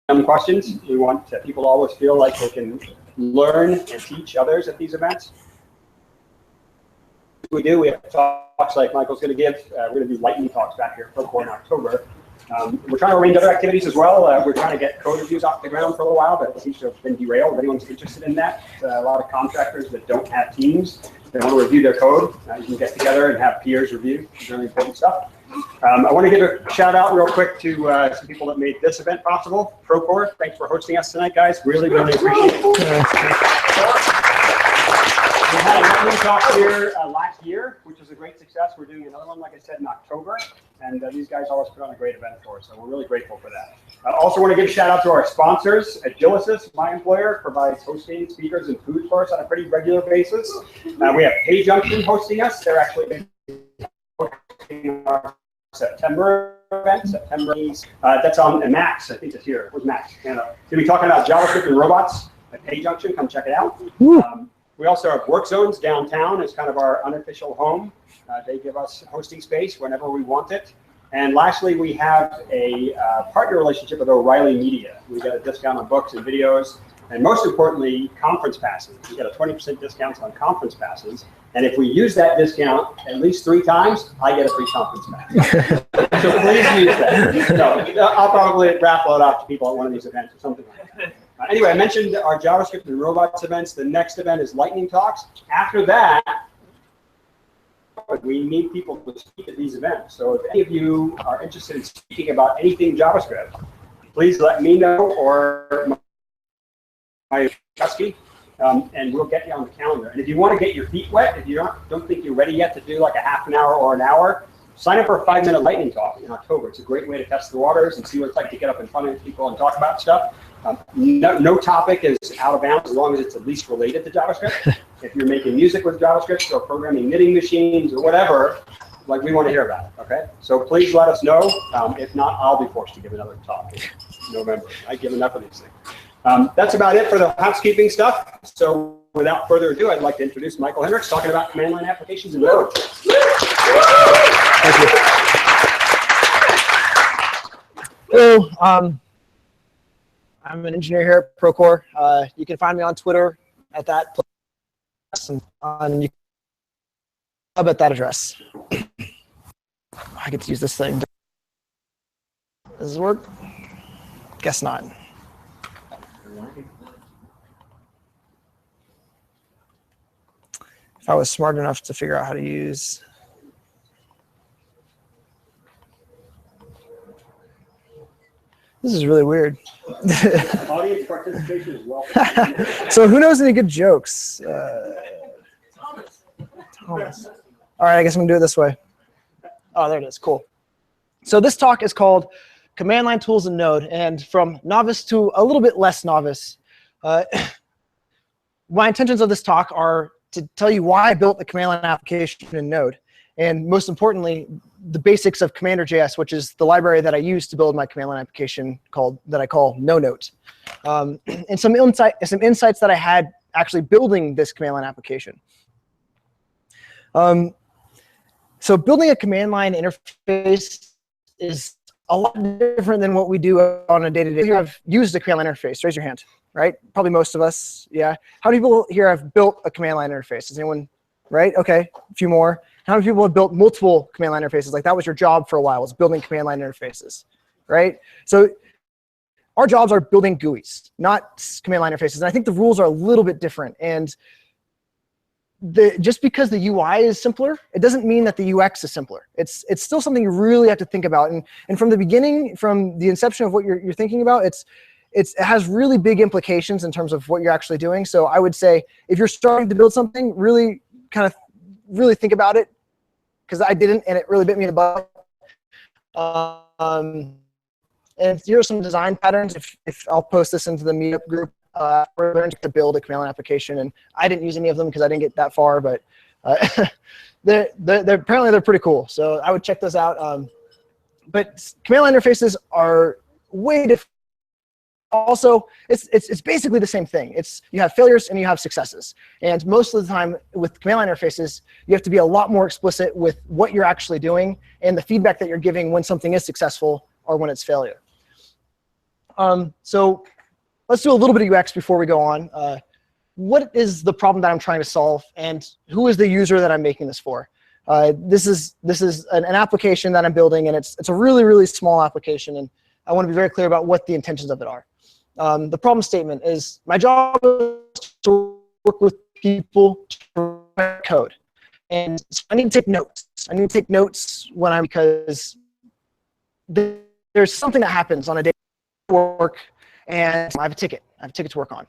questions. We want people to always feel like they can learn and teach others at these events. We have talks like Michael's going to give. We're going to do lightning talks back here at Procore in October. We're trying to arrange other activities as well. We're trying to get code reviews off the ground for a little while, but it seems to have been derailed. If anyone's interested in that, a lot of contractors that don't have teams, they want to review their code. You can get together and have peers review. It's really important stuff. I want to give a shout out real quick to some people that made this event possible. Procore, thanks for hosting us tonight, guys. Really, really appreciate it. We had a lightning talk here last year, which was a great success. We're doing another one, like I said, in October. And these guys always put on a great event for us, so we're really grateful for that. I also want to give a shout out to our sponsors. Agilysys, my employer, provides hosting, speakers, and food for us on a pretty regular basis. We have PayJunction hosting us. They're actually hosting our September event. That's on Max. I think it's here. Where's Max? He'll be talking about JavaScript and robots at PayJunction. Come check it out. We also have Work Zones downtown as kind of our unofficial home. They give us hosting space whenever we want it. And lastly, we have a partner relationship with O'Reilly Media. We get a discount on books and videos, and most importantly, conference passes. We get a 20% discount on conference passes. And if we use that discount at least 3 times, I get a free conference pass. So please use that. No, I'll probably raffle it off to people at one of these events or something like that. Anyway, I mentioned our JavaScript and robots events. The next event is Lightning Talks. After that, we need people to speak at these events. So if any of you are interested in speaking about anything JavaScript, please let me know or my Husky, and we'll get you on the calendar. And if you want to get your feet wet, if you don't think you're ready yet to do like a half an hour or an hour, sign up for a 5-minute lightning talk in October. It's a great way to test the waters and see what it's like to get up in front of people and talk about stuff. No topic is out of bounds as long as it's at least related to JavaScript. If you're making music with JavaScript or programming knitting machines or whatever, like we want to hear about it, okay? So please let us know. If not, I'll be forced to give another talk in November. I give enough of these things. That's about it for the housekeeping stuff. So without further ado, I'd like to introduce Michael Hendricks talking about command line applications in Node. Thank you. Hello. I'm an engineer here at Procore. You can find me on Twitter at that place and on GitHub at that address. I get to use this thing. Does this work? Guess not. If I was smart enough to figure out how to use. This is really weird. Audience participation is welcome. So who knows any good jokes? Thomas. All right, I guess I'm going to do it this way. Oh, there it is. Cool. So this talk is called Command Line Tools in Node. And from novice to a little bit less novice, my intentions of this talk are to tell you why I built a command line application in Node. And most importantly, the basics of Commander.js, which is the library that I use to build my command line application that I call NoNote. And some insights that I had actually building this command line application. So building a command line interface is a lot different than what we do on a day-to-day. You have used a command line interface. Raise your hand, right? Probably most of us, yeah. How many people here have built a command line interface? Does anyone, right? Okay, a few more. How many people have built multiple command line interfaces? Like that was your job for a while, was building command line interfaces, right? So our jobs are building GUIs, not command line interfaces. And I think the rules are a little bit different. And just because the UI is simpler, it doesn't mean that the UX is simpler. It's still something you really have to think about. And from the beginning, from the inception of what you're thinking about, it has really big implications in terms of what you're actually doing. So I would say if you're starting to build something, really think about it, because I didn't, and it really bit me in the butt. And here are some design patterns. If I'll post this into the meetup group, we're learning to build a command line application, and I didn't use any of them because I didn't get that far, but apparently they're pretty cool. So I would check those out. But command line interfaces are way different. Also, it's basically the same thing. You have failures and you have successes. And most of the time with command line interfaces, you have to be a lot more explicit with what you're actually doing and the feedback that you're giving when something is successful or when it's failure. So let's do a little bit of UX before we go on. What is the problem that I'm trying to solve, and who is the user that I'm making this for? This is an application that I'm building, and it's a really, really small application, and I want to be very clear about what the intentions of it are. The problem statement is my job is to work with people to write code, and so I need to take notes. I need to take notes because there's something that happens on a day work, and I have a ticket. I have a ticket to work on.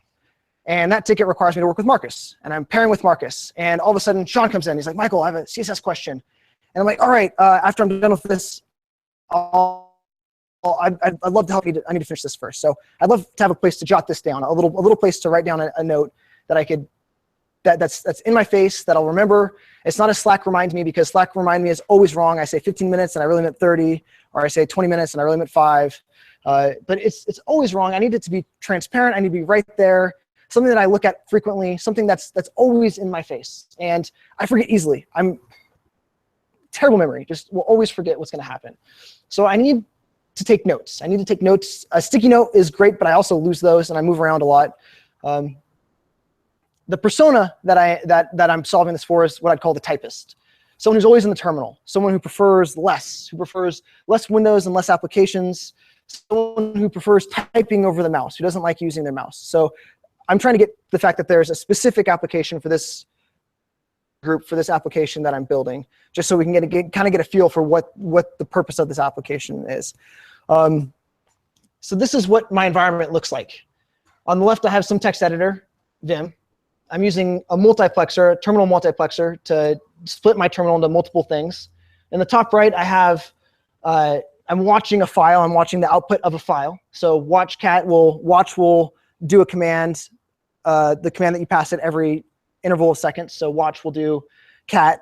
And that ticket requires me to work with Marcus. And I'm pairing with Marcus. And all of a sudden, Sean comes in. He's like, Michael, I have a CSS question. And I'm like, all right, after I'm done with this, I'd love to help you. I need to finish this first. So I'd love to have a place to jot this down, a little place to write down a note that I could, that's in my face, that I'll remember. It's not a Slack remind me, because Slack remind me is always wrong. I say 15 minutes and I really meant 30, or I say 20 minutes and I really meant 5. But it's always wrong. I need it to be transparent. I need to be right there. Something that I look at frequently, something that's always in my face. And I forget easily. I'm terrible memory, just will always forget what's gonna happen. So I need to take notes. I need to take notes. A sticky note is great, but I also lose those and I move around a lot. The persona that I'm solving this for is what I'd call the typist. Someone who's always in the terminal, someone who prefers less windows and less applications, someone who prefers typing over the mouse, who doesn't like using their mouse. So I'm trying to get the fact that there's a specific application for this group, for this application that I'm building, just so we can kind of get a feel for what the purpose of this application is. So this is what my environment looks like. On the left, I have some text editor, Vim. I'm using a multiplexer, a terminal multiplexer, to split my terminal into multiple things. In the top right, I have, I'm watching a file. I'm watching the output of a file. So watch will do a command, the command that you pass it every interval of seconds. So watch will do cat,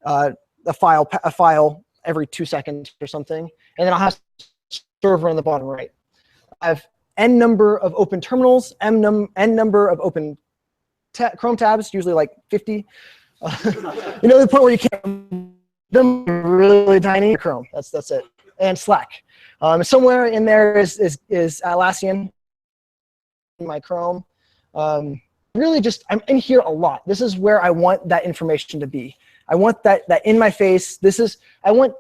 a file every 2 seconds or something. And then I'll have server on the bottom right. I have n number of open terminals, n number of open Chrome tabs, usually like 50. The point where you can't, them really tiny Chrome. That's it. And Slack. Somewhere in there is Atlassian, my Chrome. Really just, I'm in here a lot. This is where I want that information to be. I want that in my face. I want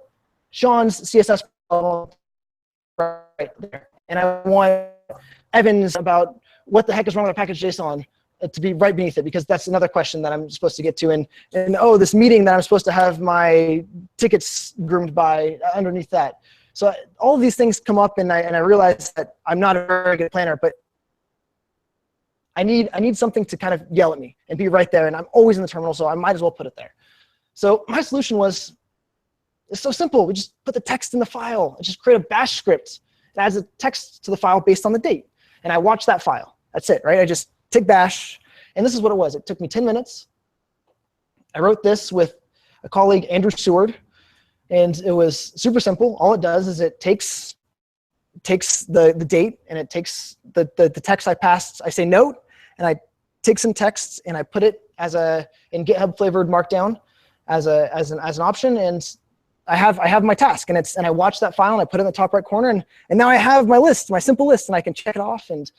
Sean's CSS problem right there. And I want Evan's about what the heck is wrong with the package JSON to be right beneath it, because that's another question that I'm supposed to get to. And oh, this meeting that I'm supposed to have my tickets groomed by underneath that. So all of these things come up, and I realize that I'm not a very good planner, but I need something to kind of yell at me and be right there. And I'm always in the terminal, so I might as well put it there. So my solution was, it's so simple. We just put the text in the file. I just create a bash script that adds a text to the file based on the date. And I watch that file. That's it, right? I just take bash. And this is what it was. It took me 10 minutes. I wrote this with a colleague, Andrew Seward. And it was super simple. All it does is it takes the date, and it takes the text I passed. I say note, and I take some text and I put it in GitHub flavored Markdown as an option, and I have my task, and I watch that file and I put it in the top right corner, and now I have my list, my simple list, and I can check it off, and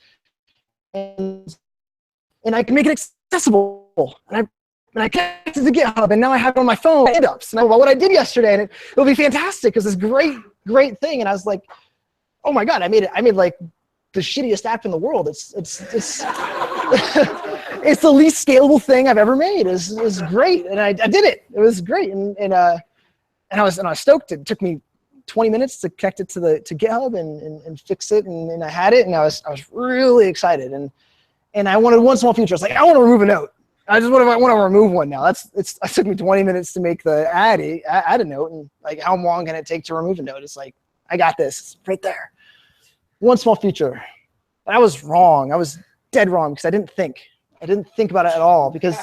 I can make it accessible, and I connect to the GitHub, and now I have it on my phone, stand-ups, and about what I did yesterday, and it'll be fantastic because this great thing, and I was like, oh my god, I made like the shittiest app in the world. It's it's the least scalable thing I've ever made. It's great, and I did it. It was great, and I was stoked. It took me 20 minutes to connect it to GitHub and fix it, and I had it, and I was really excited, and I wanted one small feature. I was like, I want to remove a note. I want to remove one now. It took me 20 minutes to make the add a note, and like, how long can it take to remove a note? It's like, I got this. It's right there. One small feature. But I was wrong. I was dead wrong because I didn't think about it at all. Because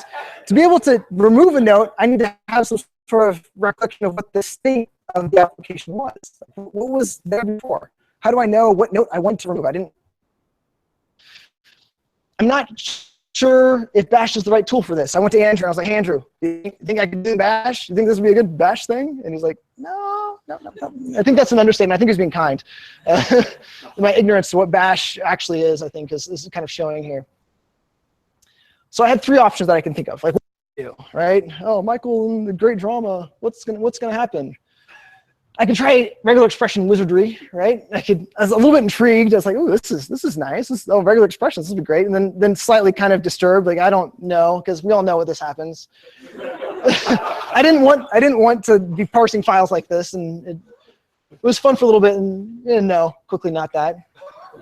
to be able to remove a note, I need to have some sort of recollection of what the state of the application was. What was there before? How do I know what note I want to remove? I'm not sure if Bash is the right tool for this. I went to Andrew and I was like, hey, Andrew, do you think I can do Bash? Do you think this would be a good Bash thing? And he's like, no. I think that's an understatement. I think he's being kind. My ignorance to what Bash actually is, I think, is kind of showing here. So I had 3 options that I can think of. Like, what do you do, right? Oh, Michael and the great drama. What's gonna happen? I could try regular expression wizardry, right? I was a little bit intrigued. I was like, oh, this is nice. Regular expressions, this would be great. And then slightly kind of disturbed, like, I don't know, because we all know what this happens. I didn't want to be parsing files like this, and it was fun for a little bit, and no, quickly not that.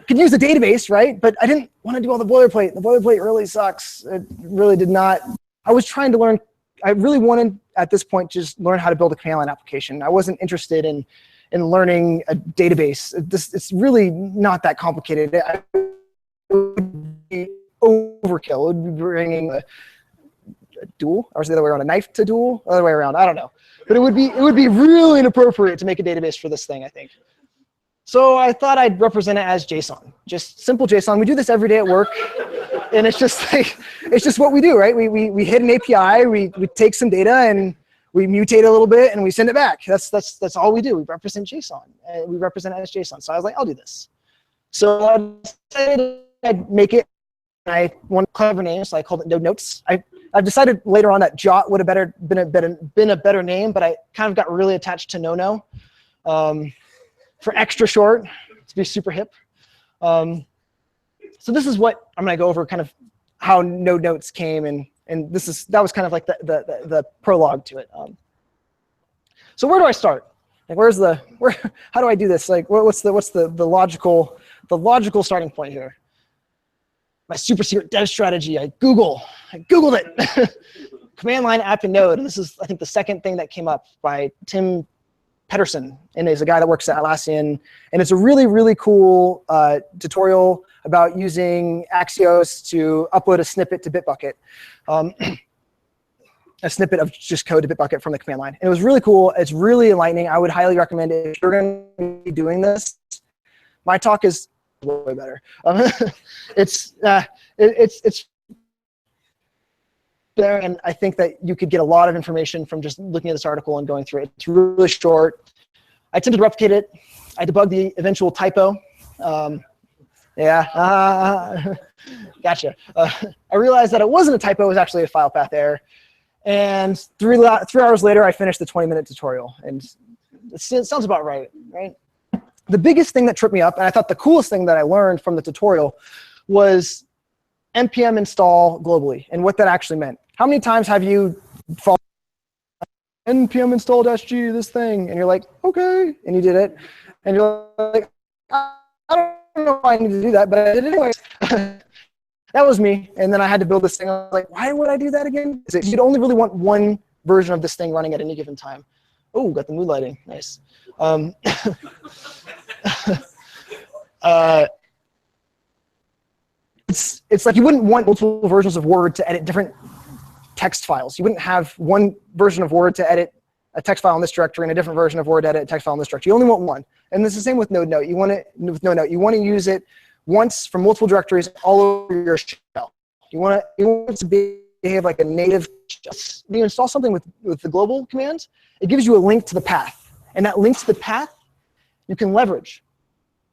Could use the database, right? But I didn't want to do all the boilerplate. The boilerplate really sucks. It really did not. I was trying to learn. I really wanted, at this point, just learn how to build a command line application. I wasn't interested in learning a database. It's really not that complicated. It would be overkill. It would be bringing a duel, or is it the other way around? A knife to duel? Other way around. I don't know. But it would be really inappropriate to make a database for this thing, I think. So I thought I'd represent it as JSON, just simple JSON. We do this every day at work, and it's just like, it's just what we do, right? We hit an API, we take some data and we mutate a little bit and we send it back. That's all we do. We represent JSON, and we represent it as JSON. So I was like, I'll do this. So I decided I'd make it. I wanted a clever name, so I called it Node Notes. I've decided later on that Jot would have been a better name, but I kind of got really attached to No. For extra short, to be super hip. So this is what I'm going to go over, kind of how Node Notes came, and that was kind of like the prologue to it. So where do I start? Like, how do I do this? Like, what's the logical starting point here? My super secret dev strategy. I Googled it. Command line app in Node, and this is, I think, the second thing that came up by Tim Pedersen, and he's a guy that works at Atlassian, and it's a really cool tutorial about using Axios to upload a snippet to Bitbucket, a snippet of just code to Bitbucket from the command line. And it was really cool. It's really enlightening. I would highly recommend it if you're going to be doing this. My talk is way better. It's there, and I think that you could get a lot of information from just looking at this article and going through it. It's really short. I attempted to replicate it. I debugged the eventual typo. Gotcha. I realized that it wasn't a typo, it was actually a file path error. And 3 hours later, I finished the 20-minute tutorial. And it sounds about right? The biggest thing that tripped me up, and I thought the coolest thing that I learned from the tutorial, was npm install globally and what that actually meant. How many times have you followed npm install -g this thing, and you're like, okay, and you did it, and you're like, I don't know why I need to do that, but I did it anyway. That was me, and then I had to build this thing. I was like, why would I do that again? You'd only really want one version of this thing running at any given time. Oh, got the mood lighting, nice. It's like you wouldn't want multiple versions of Word to edit different text files. You wouldn't have one version of Word to edit a text file in this directory and a different version of Word to edit a text file in this directory. You only want one. And it's the same with Node Note. You want to use it once from multiple directories all over your shell. You want it to behave like a native. When you install something with the global command, it gives you a link to the path. And that link to the path, you can leverage.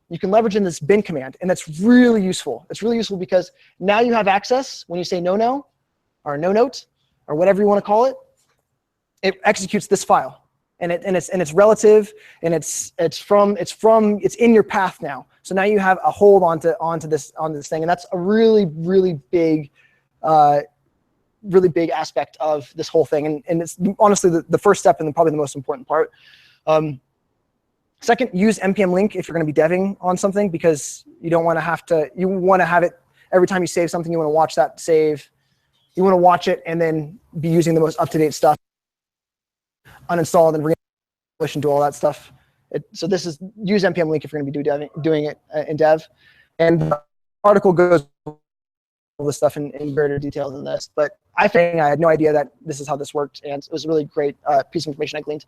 You can leverage in this bin command, and that's really useful. It's really useful because now you have access when you say no or no note or whatever you want to call it. It executes this file, and it's relative, and it's in your path now. So now you have a hold onto this thing, and that's a really big aspect of this whole thing, and it's honestly the first step and probably the most important part. Second, use npm link if you're going to be deving on something, because you don't want to have to. You want to have it every time you save something. You want to watch that save. You want to watch it and then be using the most up-to-date stuff. Uninstall and re-install and do all that stuff. So this is use npm link if you're going to be doing it in dev. And the article goes all this stuff in greater detail than this. But I had no idea that this is how this worked, and it was a really great piece of information I gleaned.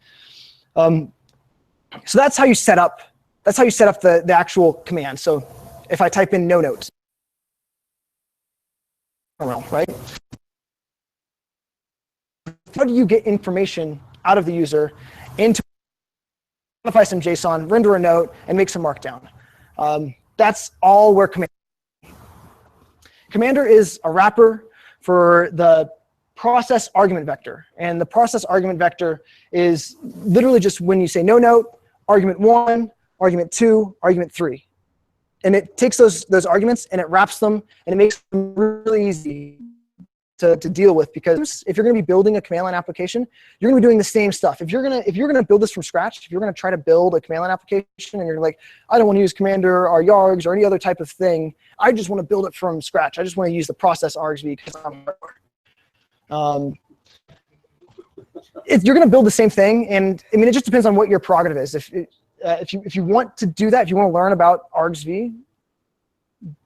So that's how you set up. That's how you set up the actual command. So if I type in no note, realm, right? How do you get information out of the user into modify some JSON, render a note, and make some markdown? That's all where Commander is a wrapper for the process argument vector. And the process argument vector is literally just when you say no note, argument 1, argument 2, argument 3. And it takes those arguments and it wraps them and it makes them really easy to deal with, because if you're going to be building a command line application, you're going to be doing the same stuff. If you're going to build this from scratch, if you're going to try to build a command line application and you're like, I don't want to use Commander or Yargs or any other type of thing, I just want to build it from scratch. I just want to use the process argsv because I'm if you're going to build the same thing, and I mean, it just depends on what your prerogative is. If you want to do that, if you want to learn about argsv,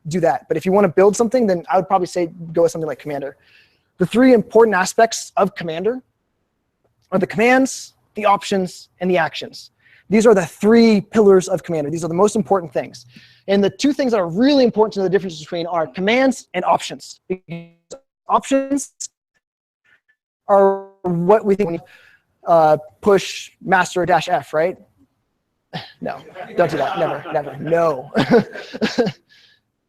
do that. But if you want to build something, then I would probably say go with something like Commander. The 3 important aspects of Commander are the commands, the options, and the actions. These are the 3 pillars of Commander. These are the most important things. And the 2 things that are really important to know the difference between are commands and options. Options are what we think when you push master -f, right? No, don't do that. Never, no.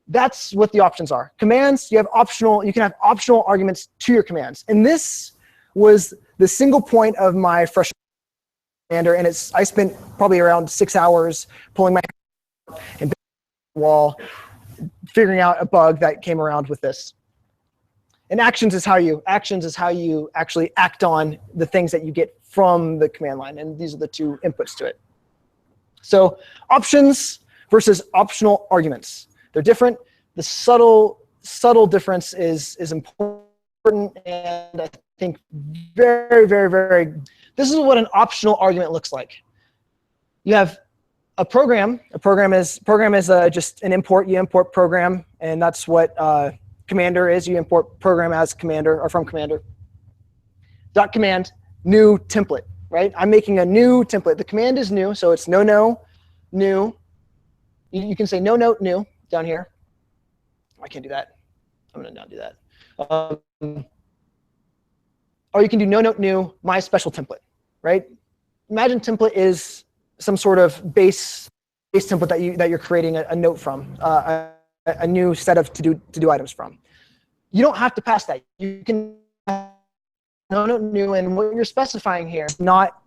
That's what the options are. Commands, you can have optional arguments to your commands. And this was the single point of my freshman Commander, and I spent probably around 6 hours pulling my and wall, figuring out a bug that came around with this. And actions is how you actually act on the things that you get from the command line, and these are the 2 inputs to it. So options versus optional arguments. They're different. The subtle difference is important, and I think very, very, very. This is what an optional argument looks like. You have a program. A program is just an import. You import program, and that's what Commander is. You import program as Commander or from Commander. .command new template, right? I'm making a new template. The command is new, so it's no new. You can say no note new down here. I can't do that. I'm going to not do that. Or you can do no note new my special template, right? Imagine template is some sort of base template that you're creating a note from, a new set of to do items from. You don't have to pass that. You can no note new, and what you're specifying here is not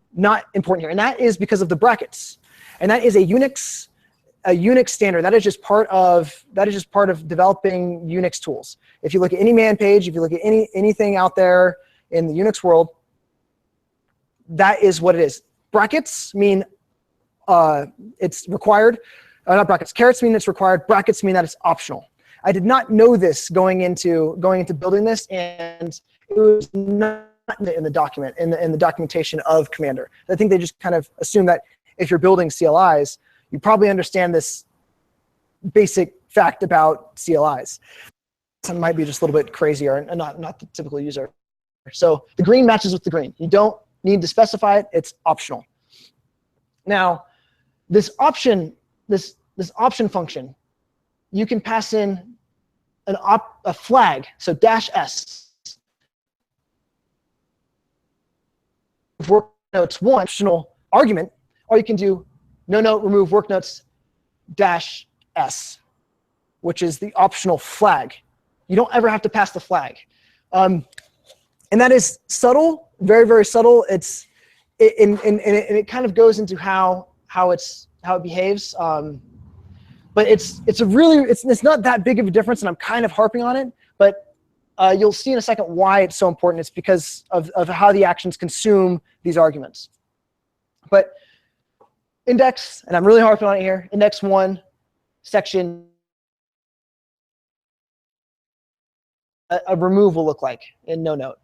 important here, and that is because of the brackets, and that is a Unix standard. That is just part of developing Unix tools. If you look at any man page, if you look at anything out there in the Unix world, that is what it is. Brackets mean it's required. Not brackets. Carets mean it's required. Brackets mean that it's optional. I did not know this going into building this, and it was not in the document, in the documentation of Commander. I think they just kind of assume that if you're building CLIs, you probably understand this basic fact about CLIs. Some might be just a little bit crazier and not the typical user. So the green matches with the green. You don't need to specify it. It's optional. Now, this option function, you can pass in a flag, so -s. Work notes one optional argument, or you can do no note remove work notes -s, which is the optional flag. You don't ever have to pass the flag, and that is subtle, very, very subtle. And it kind of goes into how it behaves. But it's not that big of a difference, and I'm kind of harping on it. But you'll see in a second why it's so important. It's because of how the actions consume these arguments. But index, and I'm really harping on it here, index 1, section, a remove will look like in no note.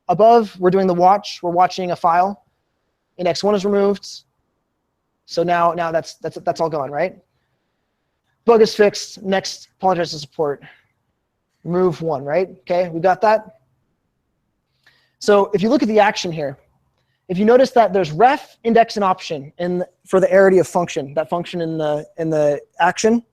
Above, we're doing the watch. We're watching a file. Index 1 is removed. So now that's all gone, right? Bug is fixed. Next, apologize to support. Remove 1, right? Okay, we got that. So if you look at the action here, if you notice that there's ref, index, and option for the arity of function, that function in the action.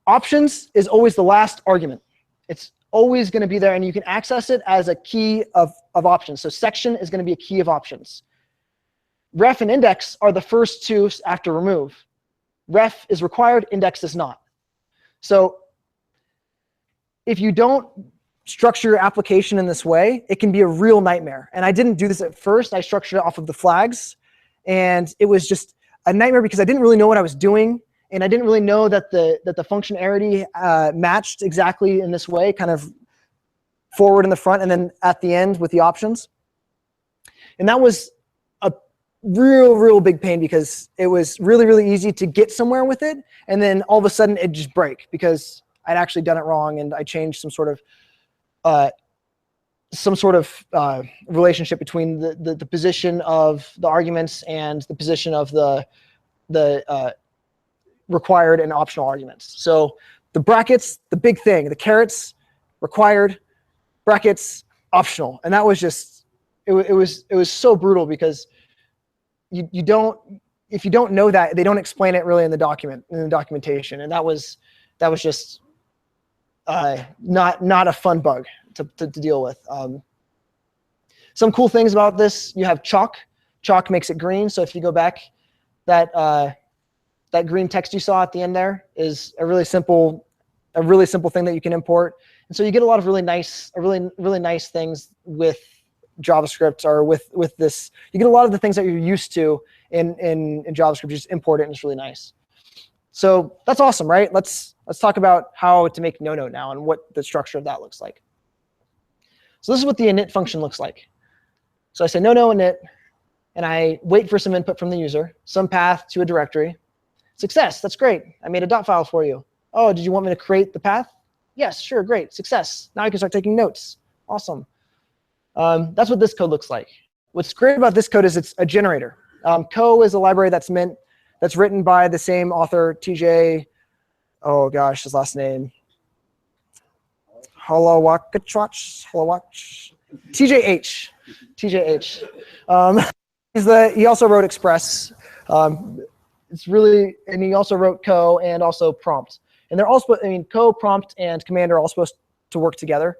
Options is always the last argument. It's always going to be there, and you can access it as a key of options. So section is going to be a key of options. Ref and index are the first two after remove. Ref is required, index is not. So if you don't structure your application in this way, it can be a real nightmare. And I didn't do this at first. I structured it off of the flags, and it was just a nightmare because I didn't really know what I was doing, and I didn't really know that the functionality matched exactly in this way, kind of forward in the front and then at the end with the options. And that was a real big pain because it was really easy to get somewhere with it, and then all of a sudden it just break because I'd actually done it wrong and I changed some sort of relationship between the position of the arguments and the position of the required and optional arguments. So the brackets, the big thing, the carets, required, brackets, optional, and that was just it was so brutal because you don't, if you don't know that, they don't explain it really in the documentation, and that was just not a fun bug to deal with. Some cool things about this: you have chalk. Chalk makes it green. So if you go back, that green text you saw at the end there is a really simple thing that you can import. And so you get a lot of really nice things with JavaScript, or with this. You get a lot of the things that you're used to in JavaScript. You just import it, and it's really nice. So that's awesome, right? Let's talk about how to make no-no now and what the structure of that looks like. So this is what the init function looks like. So I say no init, and I wait for some input from the user, some path to a directory. Success, that's great. I made a dot file for you. Oh, did you want me to create the path? Yes, sure, great, success. Now I can start taking notes. Awesome. That's what this code looks like. What's great about this code is it's a generator. Co is a library that's written by the same author, TJ, oh gosh, his last name. Holowach, TJH. He also wrote Express. It's really, and he also wrote Co and also Prompt. And they're all supposed, Co, Prompt, and Command are all supposed to work together.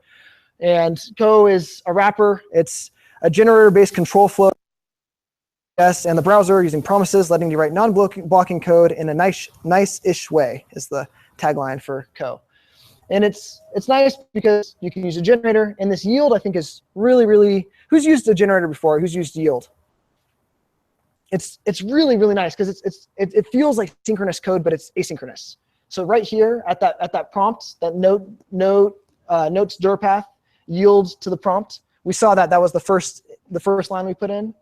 And Co is a wrapper. It's a generator-based control flow. Yes, and the browser using promises, letting you write non-blocking code in a nice-ish way is the tagline for Co. And it's nice because you can use a generator, and this yield I think is really, who's used a generator before? Who's used yield? It's really nice because it feels like synchronous code, but it's asynchronous. So right here at that prompt, that notes dir path yields to the prompt. We saw that was the first line we put in.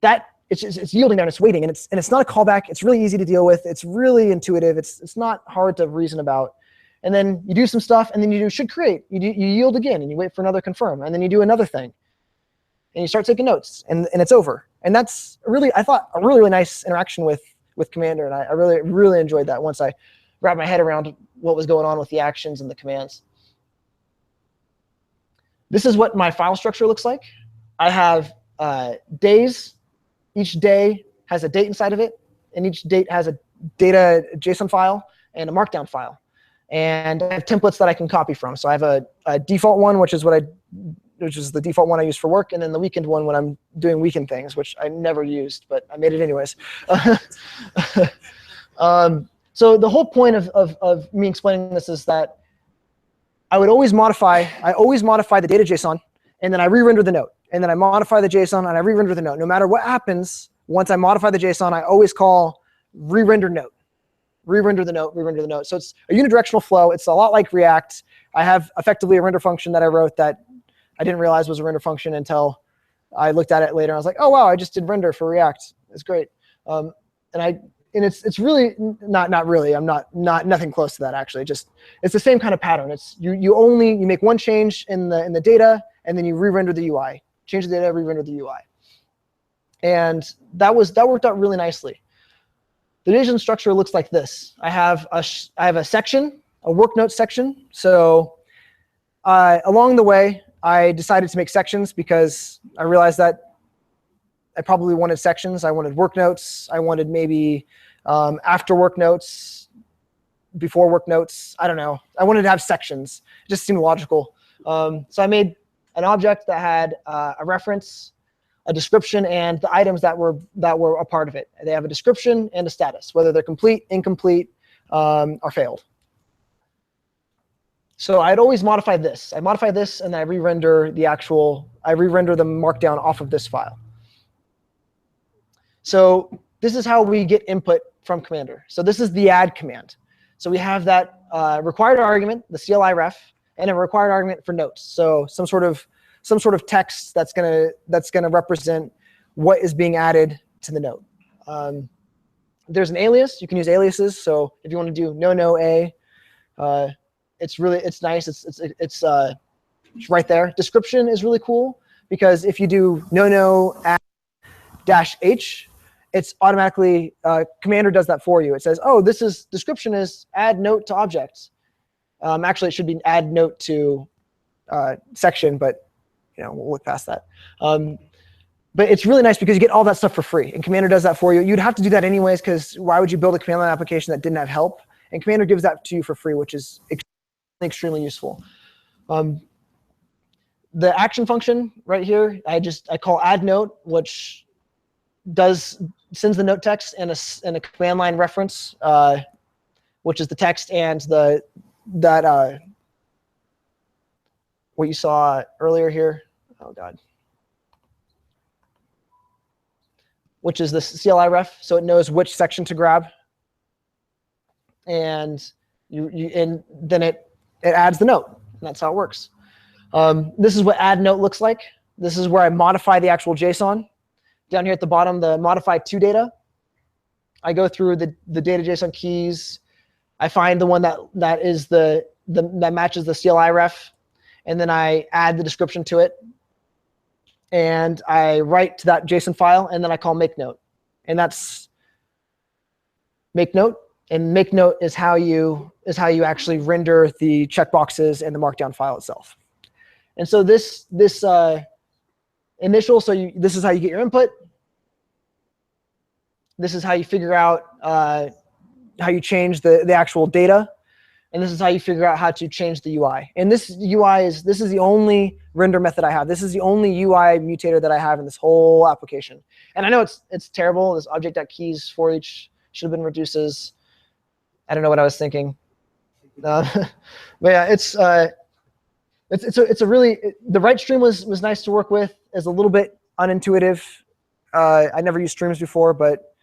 That it's yielding down, it's waiting, and it's not a callback. It's really easy to deal with. It's really intuitive. It's not hard to reason about. And then you do some stuff, and then you do should create. You yield again, and you wait for another confirm, and then you do another thing, and you start taking notes, and it's over. And that's really, I thought, a really nice interaction with Commander, and I really enjoyed that once I wrapped my head around what was going on with the actions and the commands. This is what my file structure looks like. I have days. Each day has a date inside of it, and each date has a data JSON file and a markdown file. And I have templates that I can copy from. So I have a default one, which is the default one I use for work, and then the weekend one when I'm doing weekend things, which I never used, but I made it anyways. So the whole point of me explaining this is that I always modify the data JSON, and then I re-render the note. And then I modify the JSON, and I re-render the note. No matter what happens, once I modify the JSON, I always call re-render note. Re-render the note, re-render the note. So it's a unidirectional flow. It's a lot like React. I have effectively a render function that I wrote that I didn't realize was a render function until I looked at it later. I was like, oh, wow, I just did render for React. It's great. And it's really not really. I'm nothing close to that actually. Just it's the same kind of pattern. It's you make one change in the data, and then you re-render the UI. Change the data, re-render the UI. And that worked out really nicely. The JSON structure looks like this. I have a section, a work note section. So along the way, I decided to make sections because I realized that I probably wanted sections. I wanted work notes. I wanted maybe after work notes, before work notes. I don't know. I wanted to have sections. It just seemed logical. So I made an object that had a reference, a description, and the items that were a part of it. They have a description and a status, whether they're complete, incomplete, or failed. So I'd always modify this. I modify this, and I re-render the markdown off of this file. So this is how we get input from Commander. So this is the add command. So we have that required argument, the CLI ref, and a required argument for notes. So some sort of text that's gonna represent what is being added to the note. There's an alias. You can use aliases. So if you want to do no a, it's nice. It's right there. Description is really cool because if you do no add -h, it's automatically Commander does that for you. It says, oh, description is add note to objects. Actually, it should be add note to section, but we'll look past that. But it's really nice because you get all that stuff for free, and Commander does that for you. You'd have to do that anyways, because why would you build a command line application that didn't have help? And Commander gives that to you for free, which is extremely useful. The action function right here, I call add note, which sends the note text and a command line reference, which is the text and what you saw earlier here. Oh God. Which is the CLI ref, so it knows which section to grab, and then it adds the note, and that's how it works. This is what add note looks like. This is where I modify the actual JSON. Down here at the bottom, the modify to data. I go through the data JSON keys. I find the one that matches the CLI ref, and then I add the description to it. And I write to that JSON file, and then I call make note, and that's make note. And make note is how you actually render the checkboxes and the markdown file itself. And so this initial, this is how you get your input. This is how you figure out how you change the actual data. And this is how you figure out how to change the UI. And this is the only render method I have. This is the only UI mutator that I have in this whole application. And I know it's terrible. This object.keys for each should have been reduces. I don't know what I was thinking. But yeah, it's a really, the right stream was nice to work with. It's a little bit unintuitive. I never used streams before, but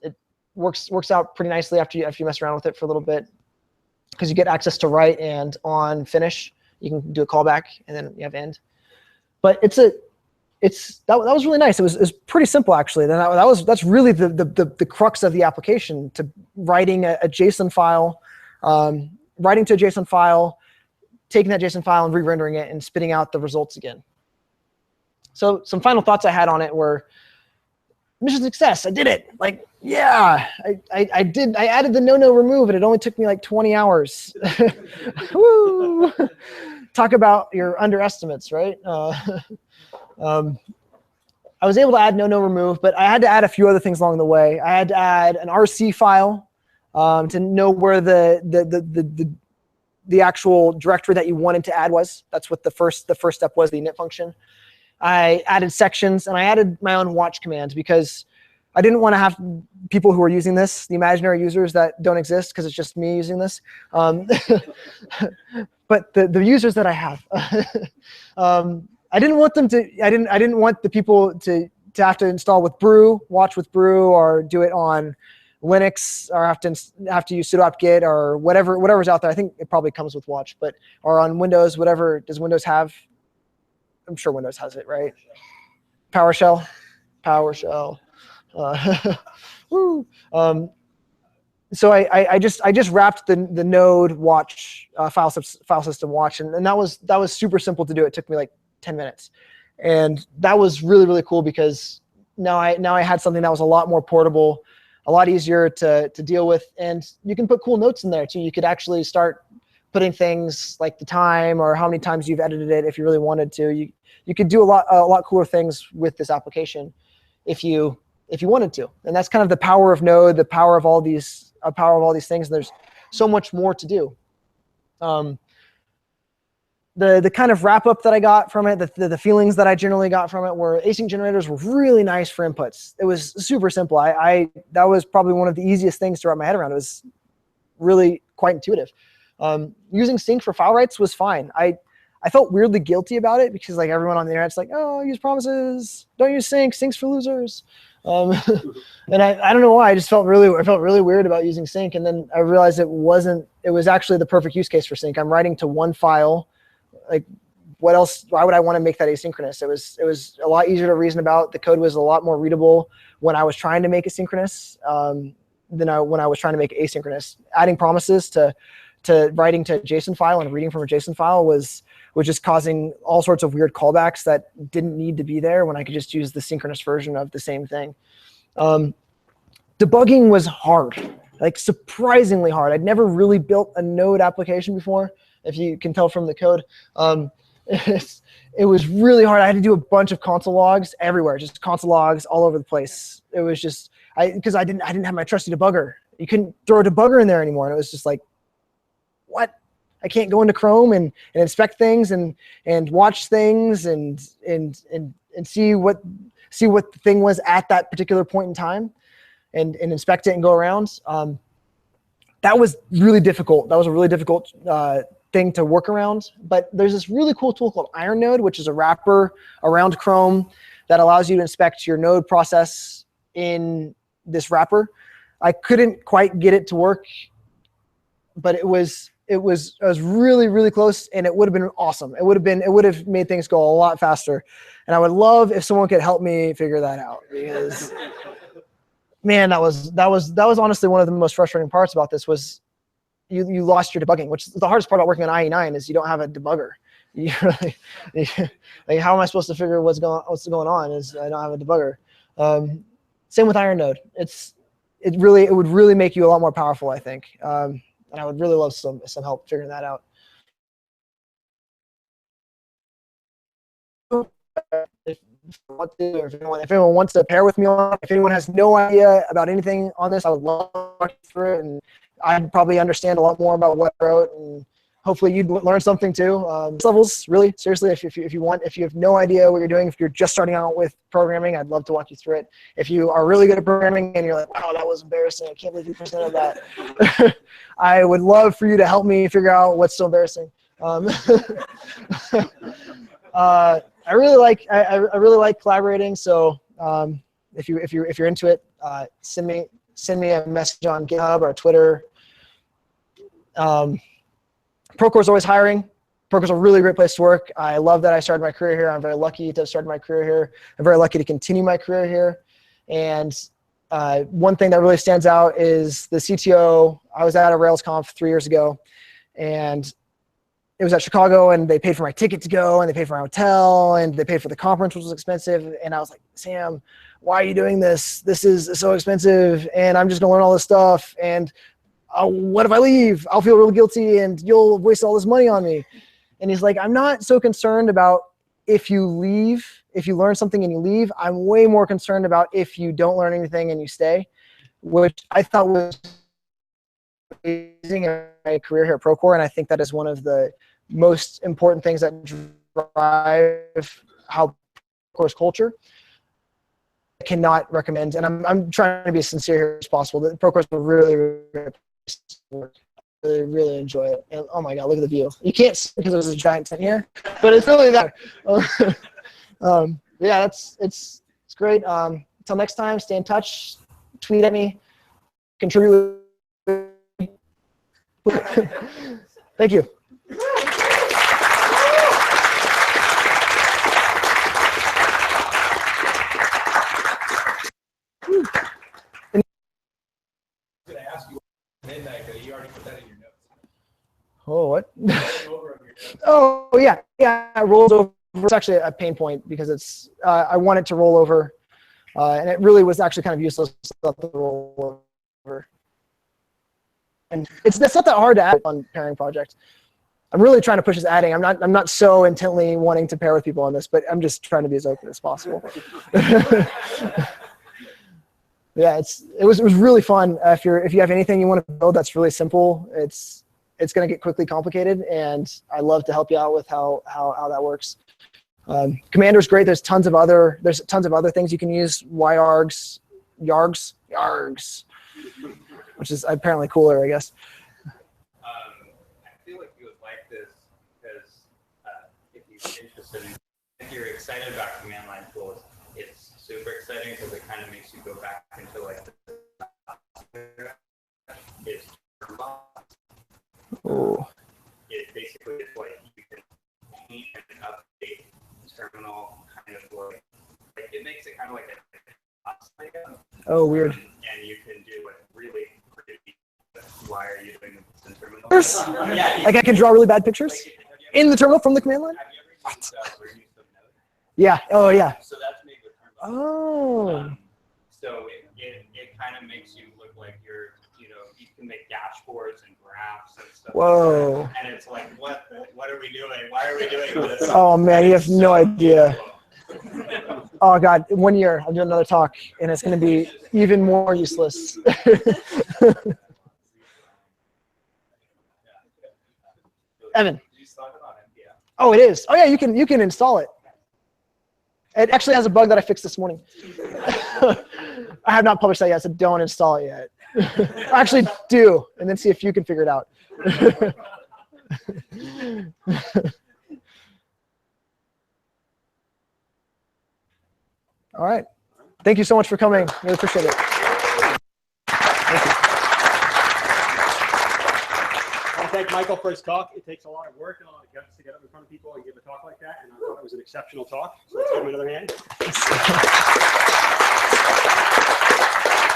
it works out pretty nicely after you mess around with it for a little bit, because you get access to write, and on finish you can do a callback, and then you have end. But that was really nice. It was pretty simple actually. That's really the crux of the application, to writing a JSON file, writing to a JSON file, taking that JSON file and re-rendering it and spitting out the results again. So some final thoughts I had on it were, mission success, I did it. Like, yeah, I did. I added the no remove, and it only took me like 20 hours. Woo! Talk about your underestimates, right? I was able to add no remove, but I had to add a few other things along the way. I had to add an RC file to know where the actual directory that you wanted to add was. That's what the first step was, the init function. I added sections, and I added my own watch command because I didn't want to have people who are using this, the imaginary users that don't exist because it's just me using this. But the users that I have, I didn't want them to. I didn't want the people to have to install with Brew, watch with Brew, or do it on Linux, or have to use sudo apt-get or whatever's out there. I think it probably comes with watch, but or on Windows, whatever. Does Windows have? I'm sure Windows has it, right? PowerShell. Woo. So I just wrapped the node watch file system watch, and that was super simple to do. It took me like 10 minutes, and that was really cool because now I had something that was a lot more portable, a lot easier to deal with, and you can put cool notes in there too. You could actually start putting things like the time or how many times you've edited it if you really wanted to. You could do a lot cooler things with this application if you wanted to. And that's kind of the power of Node, the power of all these power of all these things. And there's so much more to do. The kind of wrap up that I got from it, the feelings that I generally got from it were async generators were really nice for inputs. It was super simple. That was probably one of the easiest things to wrap my head around. It was really quite intuitive. Using sync for file writes was fine. I felt weirdly guilty about it because like everyone on the internet's like, oh, use promises, don't use sync, sync's for losers. And I don't know why, I felt really weird about using sync. And then I realized it was actually the perfect use case for sync. I'm writing to one file. Like what else, why would I want to make that asynchronous? It was a lot easier to reason about. The code was a lot more readable when I was trying to make it synchronous than when I was trying to make it asynchronous. Adding promises to writing to a JSON file and reading from a JSON file was just causing all sorts of weird callbacks that didn't need to be there when I could just use the synchronous version of the same thing. Debugging was hard, like surprisingly hard. I'd never really built a Node application before, if you can tell from the code. It was really hard. I had to do a bunch of console logs everywhere, just console logs all over the place. It was just, because I didn't have my trusty debugger. You couldn't throw a debugger in there anymore. And it was just like, what? I can't go into Chrome and inspect things and watch things and see what the thing was at that particular point in time and inspect it and go around. That was really difficult. That was a really difficult thing to work around. But there's this really cool tool called IronNode, which is a wrapper around Chrome that allows you to inspect your node process in this wrapper. I couldn't quite get it to work, but it was really, really close, and it would have been awesome. It would have made things go a lot faster. And I would love if someone could help me figure that out, because man, that was honestly one of the most frustrating parts about this was you lost your debugging, which is the hardest part about working on IE9 is you don't have a debugger. Like, how am I supposed to figure what's going on is I don't have a debugger. Same with IronNode. It would really make you a lot more powerful, I think. And I would really love some help figuring that out. If anyone wants to pair with me on it, if anyone has no idea about anything on this, I would love to walk you through it, and I'd probably understand a lot more about what I wrote, and hopefully you'd learn something too. Levels, really, seriously, if you have no idea what you're doing, if you're just starting out with programming, I'd love to walk you through it. If you are really good at programming and you're like, wow, that was embarrassing, I can't believe you presented that, I would love for you to help me figure out what's so embarrassing. I really like collaborating. So if you're into it, send me a message on GitHub or Twitter. Procore is always hiring. Procore is a really great place to work. I love that I started my career here. I'm very lucky to have started my career here. I'm very lucky to continue my career here. And one thing that really stands out is the CTO. I was at a RailsConf 3 years ago, and it was at Chicago, and they paid for my ticket to go, and they paid for my hotel, and they paid for the conference, which was expensive. And I was like, Sam, why are you doing this? This is so expensive, and I'm just gonna learn all this stuff. And what if I leave? I'll feel really guilty, and you'll waste all this money on me. And he's like, I'm not so concerned about if you leave, if you learn something and you leave. I'm way more concerned about if you don't learn anything and you stay, which I thought was amazing in my career here at Procore. And I think that is one of the most important things that drive how Procore's culture. I cannot recommend, and I'm trying to be as sincere here as possible, that Procore's a really, really great place to work. I really enjoy it. And oh my God, look at the view. You can't see because there's a giant tent here, but it's really that. Yeah, it's great. Until next time, stay in touch, tweet at me, contribute. Thank you. Midnight, though. You already put that in your notes. Oh, what? Oh, yeah. It rolls over. It's actually a pain point because it's I want it to roll over, and it really was actually kind of useless to roll over. And it's not that hard to add on pairing project. I'm really trying to push this adding. I'm not so intently wanting to pair with people on this, but I'm just trying to be as open as possible. Yeah, it was really fun. If you have anything you want to build that's really simple, it's going to get quickly complicated, and I love to help you out with how that works. Commander's great. There's tons of other things you can use. YARGs, which is apparently cooler, I guess. I feel like you would like this because if you're interested in, if you're excited about command line tools, it's super exciting because it kind of makes you go back into like it's Oh. it basically is like you can paint and update terminal kind of like it makes it kind of like a Oh, weird. and you can do like really pretty. Why are you doing this in terminal? Yeah, like I can draw really bad pictures in the terminal from the command line. Have you ever used reuse of Node? Yeah. Oh, yeah. So that's made with terminal. Oh. So it kind of makes you look like you can make dashboards and graphs and stuff. Whoa. And it's like, what are we doing? Why are we doing this? Oh man, you have no idea. Oh god, 1 year I'm doing another talk, and it's going to be even more useless. Evan. You saw it on NPM. Oh, it is. Oh yeah, you can install it. It actually has a bug that I fixed this morning. I have not published that yet, so don't install it yet. Actually, do, and then see if you can figure it out. All right. Thank you so much for coming. Really appreciate it. Thank you. I want to thank Michael for his talk. It takes a lot of work and a lot of guts to get up in front of people and give a talk like that, and I thought it was an exceptional talk. So let's give him another hand.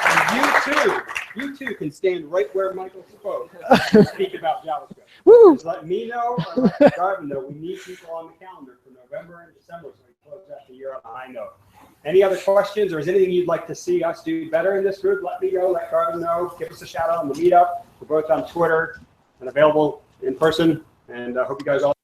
And you too can stand right where Michael spoke and speak about JavaScript. Woo! Just let me know or let Garvin know. We need people on the calendar for November and December so we close out the year on a high note. Any other questions, or is anything you'd like to see us do better in this group? Let me know, let Garvin know. Give us a shout out on the meetup. We're both on Twitter and available in person. And I hope you guys all